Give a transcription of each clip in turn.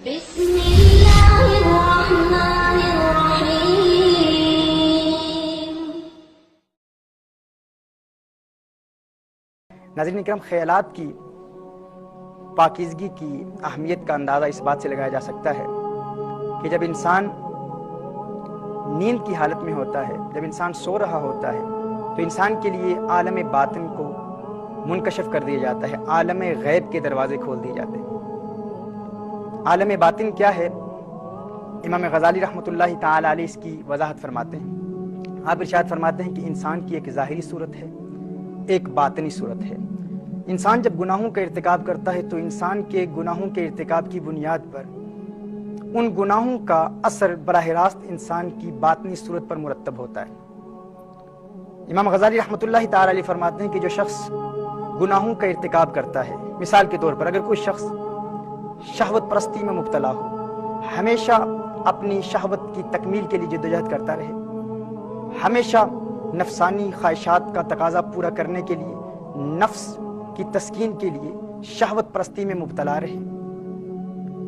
بسم اللہ الرحمن الرحیم۔ ناظرین کرام، خیالات کی پاکیزگی کی اہمیت کا اندازہ اس بات سے لگایا جا سکتا ہے کہ جب انسان نیند کی حالت میں ہوتا ہے، جب انسان سو رہا ہوتا ہے، تو انسان کے لیے عالم باطن کو منکشف کر دیا جاتا ہے، عالم غیب کے دروازے کھول دیے جاتے ہیں۔ عالم باطن کیا ہے؟ امام غزالی رحمۃ اللہ تعالی علیہ اس کی وضاحت فرماتے ہیں۔ آپ ارشاد فرماتے ہیں کہ انسان کی ایک ظاہری صورت ہے، ایک باطنی صورت ہے۔ انسان جب گناہوں کا ارتکاب کرتا ہے تو انسان کے گناہوں کے ارتکاب کی بنیاد پر ان گناہوں کا اثر براہ راست انسان کی باطنی صورت پر مرتب ہوتا ہے۔ امام غزالی رحمۃ اللہ تعالی علیہ فرماتے ہیں کہ جو شخص گناہوں کا ارتکاب کرتا ہے، مثال کے طور پر اگر کوئی شخص شہوت پرستی میں مبتلا ہو، ہمیشہ اپنی شہوت کی تکمیل کے لیے جدوجہد کرتا رہے، ہمیشہ نفسانی خواہشات کا تقاضا پورا کرنے کے لیے، نفس کی تسکین کے لیے شہوت پرستی میں مبتلا رہے،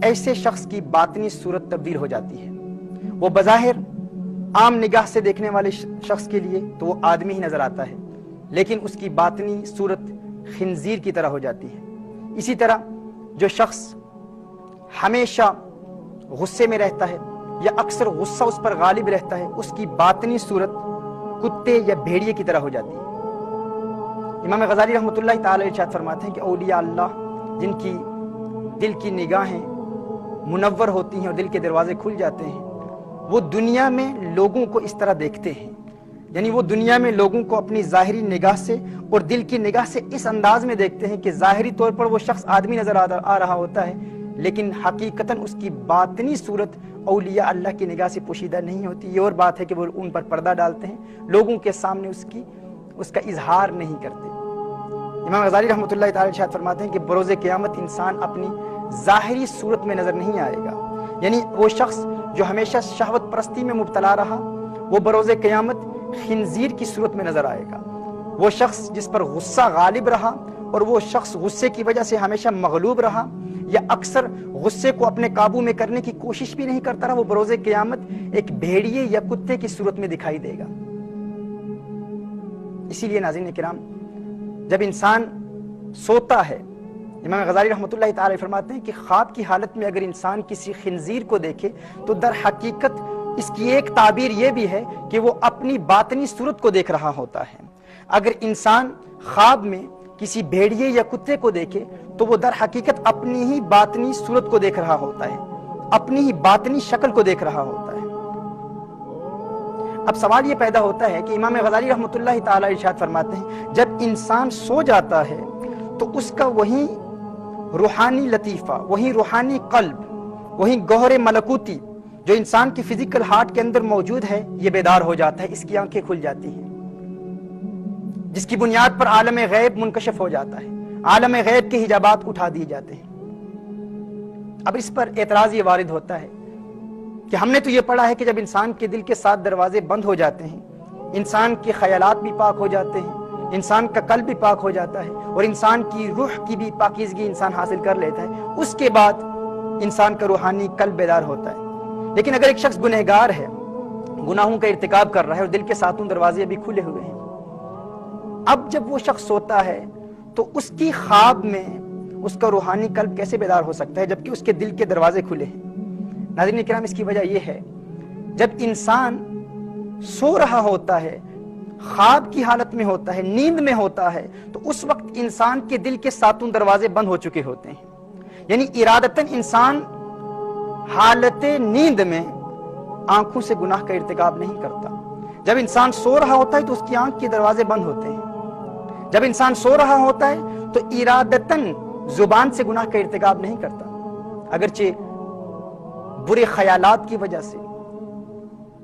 ایسے شخص کی باطنی صورت تبدیل ہو جاتی ہے۔ وہ بظاہر عام نگاہ سے دیکھنے والے شخص کے لیے تو وہ آدمی ہی نظر آتا ہے، لیکن اس کی باطنی صورت خنزیر کی طرح ہو جاتی ہے۔ اسی طرح جو شخص ہمیشہ غصے میں رہتا ہے یا اکثر غصہ اس پر غالب رہتا ہے، اس کی باطنی صورت کتے یا بھیڑیے کی طرح ہو جاتی ہے۔ امام غزالی رحمۃ اللہ تعالی ارشاد فرماتے ہیں کہ اولیاء اللہ جن کی دل کی نگاہیں منور ہوتی ہیں اور دل کے دروازے کھل جاتے ہیں، وہ دنیا میں لوگوں کو اس طرح دیکھتے ہیں، یعنی وہ دنیا میں لوگوں کو اپنی ظاہری نگاہ سے اور دل کی نگاہ سے اس انداز میں دیکھتے ہیں کہ ظاہری طور پر وہ شخص آدمی نظر آ رہا ہوتا ہے، لیکن حقیقتاً اس کی باطنی صورت اولیاء اللہ کی نگاہ سے پوشیدہ نہیں ہوتی۔ یہ اور بات ہے کہ وہ ان پر پردہ ڈالتے ہیں، لوگوں کے سامنے اس کا اظہار نہیں کرتے۔ امام غزالی رحمۃ اللہ تعالی ارشاد فرماتے ہیں کہ بروز قیامت انسان اپنی ظاہری صورت میں نظر نہیں آئے گا، یعنی وہ شخص جو ہمیشہ شہوت پرستی میں مبتلا رہا، وہ بروز قیامت خنزیر کی صورت میں نظر آئے گا۔ وہ شخص جس پر غصہ غالب رہا اور وہ شخص غصے کی وجہ سے ہمیشہ مغلوب رہا یا اکثر غصے کو اپنے قابو میں کرنے کی کوشش بھی نہیں کرتا رہا، وہ بروز قیامت ایک بھیڑیے یا کتے کی صورت میں دکھائی دے گا۔ اسی لیے ناظرین کرام، جب انسان سوتا ہے، امام غزالی رحمۃ اللہ تعالی فرماتے ہیں کہ خواب کی حالت میں اگر انسان کسی خنزیر کو دیکھے تو در حقیقت اس کی ایک تعبیر یہ بھی ہے کہ وہ اپنی باطنی صورت کو دیکھ رہا ہوتا ہے۔ اگر انسان خواب میں کسی بھیڑیے یا کتے کو دیکھے تو وہ در حقیقت اپنی ہی باطنی صورت کو دیکھ رہا ہوتا ہے، اپنی ہی باطنی شکل کو دیکھ رہا ہوتا ہے۔ اب سوال یہ پیدا ہوتا ہے کہ امام غزالی رحمۃ اللہ تعالی ارشاد فرماتے ہیں جب انسان سو جاتا ہے تو اس کا وہی روحانی لطیفہ، وہی روحانی قلب، وہی گوہر ملکوتی جو انسان کی فزیکل ہارٹ کے اندر موجود ہے، یہ بیدار ہو جاتا ہے، اس کی آنکھیں کھل جاتی ہیں، جس کی بنیاد پر عالم غیب منکشف ہو جاتا ہے، عالم غیب کے حجابات اٹھا دیے جاتے ہیں۔ اب اس پر اعتراض یہ وارد ہوتا ہے کہ ہم نے تو یہ پڑھا ہے کہ جب انسان کے دل کے 7 دروازے بند ہو جاتے ہیں، انسان کے خیالات بھی پاک ہو جاتے ہیں، انسان کا قلب بھی پاک ہو جاتا ہے اور انسان کی روح کی بھی پاکیزگی انسان حاصل کر لیتا ہے، اس کے بعد انسان کا روحانی قلب بیدار ہوتا ہے۔ لیکن اگر ایک شخص گنہگار ہے، گناہوں کا ارتکاب کر رہا ہے اور دل کے 7 دروازے بھی کھلے ہوئے ہیں، اب جب وہ شخص سوتا ہے تو اس کی خواب میں اس کا روحانی قلب کیسے بیدار ہو سکتا ہے جبکہ اس کے دل کے دروازے کھلے ہیں؟ ناظرین کرام، اس کی وجہ یہ ہے جب انسان سو رہا ہوتا ہے، خواب کی حالت میں ہوتا ہے، نیند میں ہوتا ہے، تو اس وقت انسان کے دل کے 7 دروازے بند ہو چکے ہوتے ہیں، یعنی ارادتاً انسان حالت نیند میں آنکھوں سے گناہ کا ارتکاب نہیں کرتا۔ جب انسان سو رہا ہوتا ہے تو اس کی آنکھ کے دروازے بند ہوتے ہیں۔ جب انسان سو رہا ہوتا ہے تو ارادتاً زبان سے گناہ کا ارتکاب نہیں کرتا، اگرچہ برے خیالات کی وجہ سے،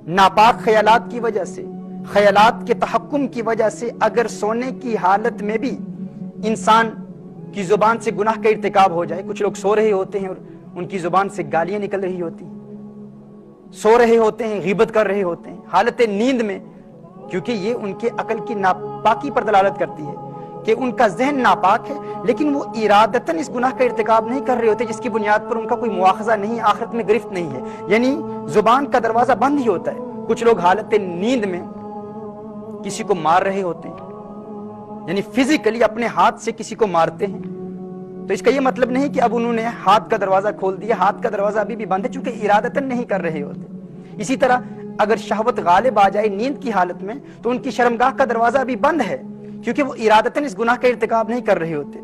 ناپاک خیالات کی وجہ سے، خیالات کے تحکم کی وجہ سے اگر سونے کی حالت میں بھی انسان کی زبان سے گناہ کا ارتکاب ہو جائے، کچھ لوگ سو رہے ہوتے ہیں اور ان کی زبان سے گالیاں نکل رہی ہوتی ہیں، سو رہے ہوتے ہیں، غیبت کر رہے ہوتے ہیں حالت نیند میں، کیونکہ یہ ان کے عقل کی ناپاکی پر دلالت کرتی ہے کہ ان کا ذہن ناپاک ہے لیکن وہ ارادتاً اس گناہ کا ارتکاب نہیں کر رہے ہوتے جس کی بنیاد پر ان کا کوئی مواخذہ نہیں، آخرت میں گرفت نہیں ہے، یعنی زبان کا دروازہ بند ہی ہوتا ہے۔ کچھ لوگ حالت نیند میں کسی کو مار رہے ہوتے ہیں، یعنی فزیکلی اپنے ہاتھ سے کسی کو مارتے ہیں، تو اس کا یہ مطلب نہیں کہ اب انہوں نے ہاتھ کا دروازہ کھول دیا، ہاتھ کا دروازہ ابھی بھی بند ہے چونکہ ارادتاً نہیں کر رہے ہوتے۔ اسی طرح اگر شہوت غالب آ جائے نیند کی حالت میں تو ان کی شرمگاہ کا دروازہ ابھی بند ہے کیونکہ وہ ارادتاً اس گناہ کا ارتکاب نہیں کر رہے ہوتے۔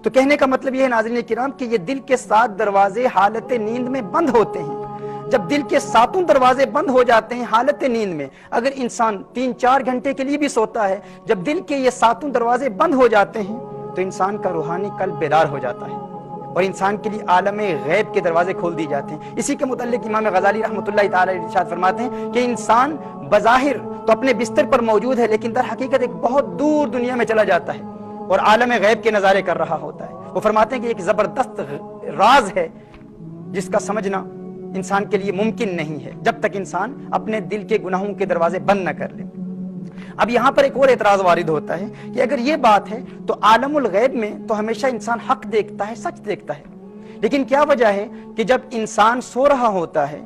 تو کہنے کا مطلب یہ ہے ناظرین کرام کہ یہ دل کے 7 دروازے حالت نیند میں بند ہوتے ہیں۔ جب دل کے 7 دروازے بند ہو جاتے ہیں حالت نیند میں، اگر انسان 3-4 گھنٹے کے لیے بھی سوتا ہے، جب دل کے یہ 7 دروازے بند ہو جاتے ہیں تو انسان کا روحانی قلب بیدار ہو جاتا ہے اور انسان کے لیے عالم غیب کے دروازے کھول دیے جاتے ہیں۔ اسی کے متعلق امام غزالی رحمۃ اللہ تعالی ارشاد فرماتے ہیں کہ انسان بظاہر تو اپنے بستر پر موجود ہے لیکن در حقیقت ایک بہت دور دنیا میں چلا جاتا ہے اور عالم غیب کے نظارے کر رہا ہوتا ہے۔ وہ فرماتے ہیں کہ ایک زبردست راز ہے جس کا سمجھنا انسان کے لیے ممکن نہیں ہے جب تک انسان اپنے دل کے گناہوں کے دروازے بند نہ کر لے۔ اب یہاں پر ایک اور اعتراض وارد ہوتا ہے کہ اگر یہ بات ہے تو عالم الغیب میں تو ہمیشہ انسان حق دیکھتا ہے، سچ دیکھتا ہے، لیکن کیا وجہ ہے کہ جب انسان سو رہا ہوتا ہے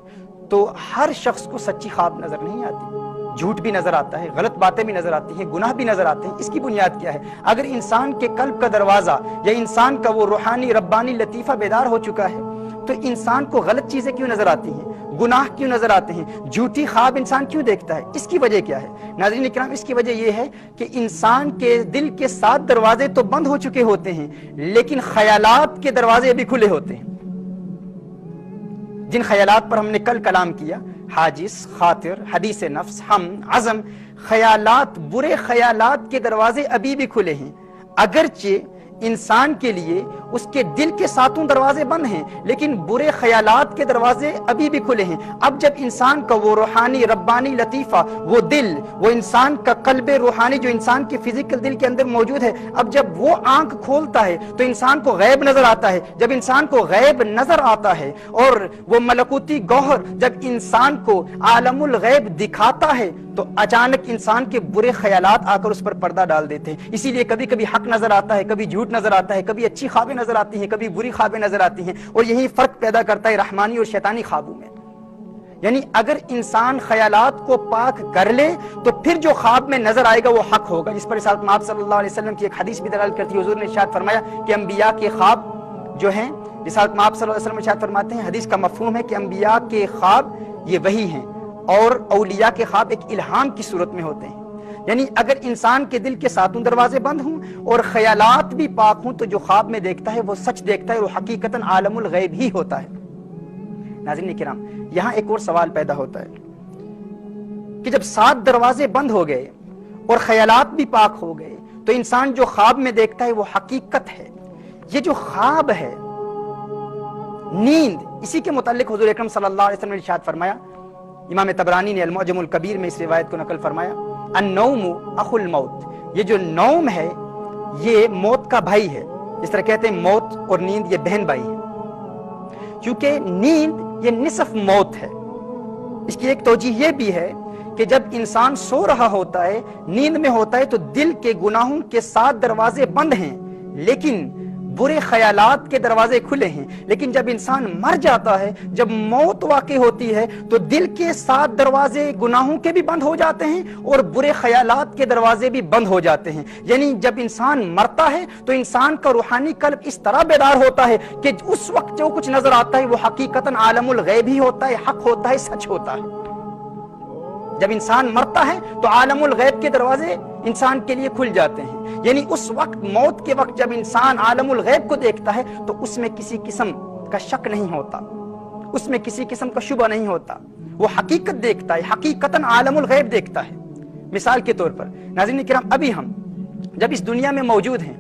تو ہر شخص کو سچی خواب نظر نہیں آتی، جھوٹ بھی نظر آتا ہے، غلط باتیں بھی نظر آتی ہیں، گناہ بھی نظر آتے ہیں۔ اس کی بنیاد کیا ہے؟ اگر انسان کے قلب کا دروازہ یا انسان کا وہ روحانی ربانی لطیفہ بیدار ہو چکا ہے تو انسان کو غلط چیزیں کیوں نظر آتی ہیں، گناہ کیوں نظر آتے ہیں، جھوٹی خواب انسان کیوں دیکھتا ہے؟ اس کی وجہ کیا ہے ناظرین اکرام؟ اس کی وجہ یہ ہے کہ انسان کے دل کے 7 دروازے تو بند ہو چکے ہوتے ہیں لیکن خیالات کے دروازے ابھی کھلے ہوتے ہیں۔ جن خیالات پر ہم نے کل کلام کیا، حاجز، خاطر، حدیث نفس، ہم، عزم، خیالات، برے خیالات کے دروازے ابھی بھی کھلے ہیں، اگرچہ انسان کے لیے اس کے دل کے 7 دروازے بند ہیں لیکن برے خیالات کے دروازے ابھی بھی کھلے ہیں۔ اب جب انسان کا وہ روحانی ربانی لطیفہ، وہ دل، وہ انسان کا قلب روحانی جو انسان کے فزیکل دل کے اندر موجود ہے، اب جب وہ آنکھ کھولتا ہے تو انسان کو غیب نظر آتا ہے۔ جب انسان کو غیب نظر آتا ہے اور وہ ملکوتی گوہر جب انسان کو عالم الغیب دکھاتا ہے تو اچانک انسان کے برے خیالات آ کر اس پر پردہ ڈال دیتے ہیں۔ اسی لیے کبھی کبھی حق نظر آتا ہے، کبھی جھوٹ نظر آتا ہے، کبھی اچھی خوابیں نظر آتی ہیں، کبھی بری خوابیں نظر آتی ہیں، اور یہی فرق پیدا کرتا ہے رحمانی اور شیطانی خوابوں میں۔ یعنی اگر انسان خیالات کو پاک کر لے تو پھر جو خواب میں نظر آئے گا وہ حق ہوگا، جس پر رسالت آپ صلی اللہ علیہ وسلم کی ایک حدیث بھی دلالت کرتی ہے۔ حضور نے ارشاد فرمایا کہ انبیاء کے خواب جو ہیں، رسالت آپ صلی اللہ علیہ وسلم ارشاد فرماتے ہیں، حدیث کا مفہوم ہے کہ انبیاء کے خواب یہ وحی ہیں اور اولیاء کے خواب ایک الہام کی صورت میں ہوتے ہیں۔ یعنی اگر انسان کے دل کے 7 دروازے بند ہوں اور خیالات بھی پاک ہوں تو جو خواب میں دیکھتا ہے وہ سچ دیکھتا ہے، وہ حقیقتاً عالم الغیب ہی ہوتا ہے۔ ناظرین کرام، یہاں ایک اور سوال پیدا ہوتا ہے کہ جب 7 دروازے بند ہو گئے اور خیالات بھی پاک ہو گئے تو انسان جو خواب میں دیکھتا ہے وہ حقیقت ہے۔ یہ جو خواب ہے، نیند، اسی کے متعلق حضور اکرم صلی اللہ علیہ وسلم نے ارشاد فرمایا، امام طبرانی نے المعجم الکبیر میں اس روایت کو نقل فرمایا، النوم اخو الموت، یہ جو نوم ہے یہ موت کا بھائی ہے۔ جس طرح کہتے ہیں موت اور نیند یہ بہن بھائی ہے، کیونکہ نیند یہ نصف موت ہے۔ اس کی ایک توجہ یہ بھی ہے کہ جب انسان سو رہا ہوتا ہے، نیند میں ہوتا ہے، تو دل کے گناہوں کے 7 دروازے بند ہیں لیکن برے خیالات کے دروازے کھلے ہیں۔ لیکن جب انسان مر جاتا ہے، جب موت واقع ہوتی ہے تو دل کے 7 دروازے گناہوں کے بھی بند ہو جاتے ہیں اور برے خیالات کے دروازے بھی بند ہو جاتے ہیں۔ یعنی جب انسان مرتا ہے تو انسان کا روحانی قلب اس طرح بیدار ہوتا ہے کہ اس وقت جو کچھ نظر آتا ہے وہ حقیقتاً عالم الغیب ہی ہوتا ہے، حق ہوتا ہے، سچ ہوتا ہے۔ جب انسان مرتا ہے تو عالم الغیب کے دروازے انسان کے لیے کھل جاتے ہیں۔ یعنی اس وقت، موت کے وقت جب انسان عالم الغیب کو دیکھتا ہے تو اس میں کسی قسم کا شک نہیں ہوتا، اس میں کسی قسم کا شبہ نہیں ہوتا، وہ حقیقت دیکھتا ہے، حقیقتاً عالم الغیب دیکھتا ہے۔ مثال کے طور پر ناظرین کرام، ابھی ہم جب اس دنیا میں موجود ہیں،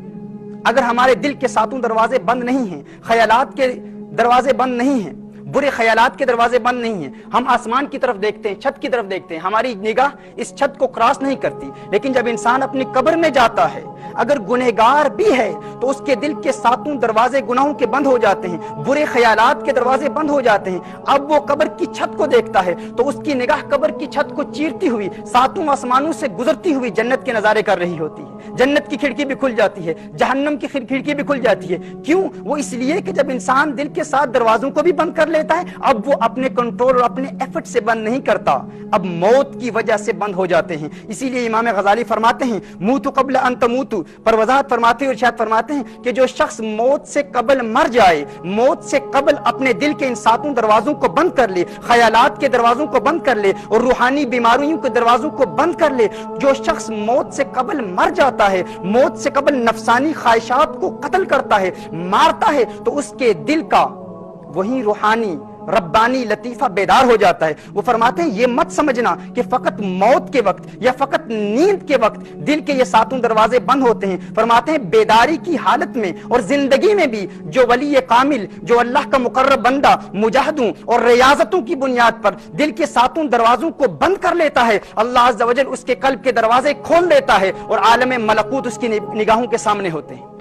اگر ہمارے دل کے 7 دروازے بند نہیں ہیں، خیالات کے دروازے بند نہیں ہیں، برے خیالات کے دروازے بند نہیں ہیں، ہم آسمان کی طرف دیکھتے ہیں، چھت کی طرف دیکھتے ہیں، ہماری نگاہ اس چھت کو کراس نہیں کرتی، لیکن جب انسان اپنی قبر میں جاتا ہے، اگر گنہگار بھی ہے تو اس کے دل کے 7 دروازے گناہوں کے بند ہو جاتے ہیں، برے خیالات کے دروازے بند ہو جاتے ہیں۔ اب وہ قبر کی چھت کو دیکھتا ہے تو اس کی نگاہ قبر کی چھت کو چیرتی ہوئی 7 آسمانوں سے گزرتی ہوئی جنت کے نظارے کر رہی ہوتی ہے۔ جنت کی کھڑکی بھی کھل جاتی ہے، جہنم کی کھڑکی بھی کھل جاتی ہے۔ کیوں؟ وہ اس لیے کہ جب انسان دل کے ساتھ دروازوں کو بھی بند کر لیتا ہے، اب وہ اپنے کنٹرول اور اپنے ایفرٹ سے بند نہیں کرتا، اب موت کی وجہ سے بند ہو جاتے ہیں۔ اسی لیے امام غزالی فرماتے ہیں موتو قبل ان تموتو، پر وضاحت فرماتے ہیں، ارشاد فرماتے ہیں کہ جو شخص موت سے قبل مر جائے، موت سے قبل اپنے دل کے ان ساتوں دروازوں کو بند کر لے، خیالات کے دروازوں کو بند کر لے اور روحانی بیماریوں کے دروازوں کو بند کر لے، جو شخص موت سے قبل مر جاتا ہے، موت سے قبل نفسانی خواہشات کو قتل کرتا ہے، مارتا ہے، تو اس کے دل کا وہی روحانی ربانی لطیفہ بیدار ہو جاتا ہے۔ وہ فرماتے ہیں یہ مت سمجھنا کہ فقط موت کے وقت یا فقط نیند کے وقت دل کے یہ ساتوں دروازے بند ہوتے ہیں۔ فرماتے ہیں بیداری کی حالت میں اور زندگی میں بھی جو ولی کامل، جو اللہ کا مقرب بندہ مجاہدوں اور ریاضتوں کی بنیاد پر دل کے ساتوں دروازوں کو بند کر لیتا ہے، اللہ عز و جل اس کے قلب کے دروازے کھول دیتا ہے اور عالم ملکوت اس کی نگاہوں کے سامنے ہوتے ہیں۔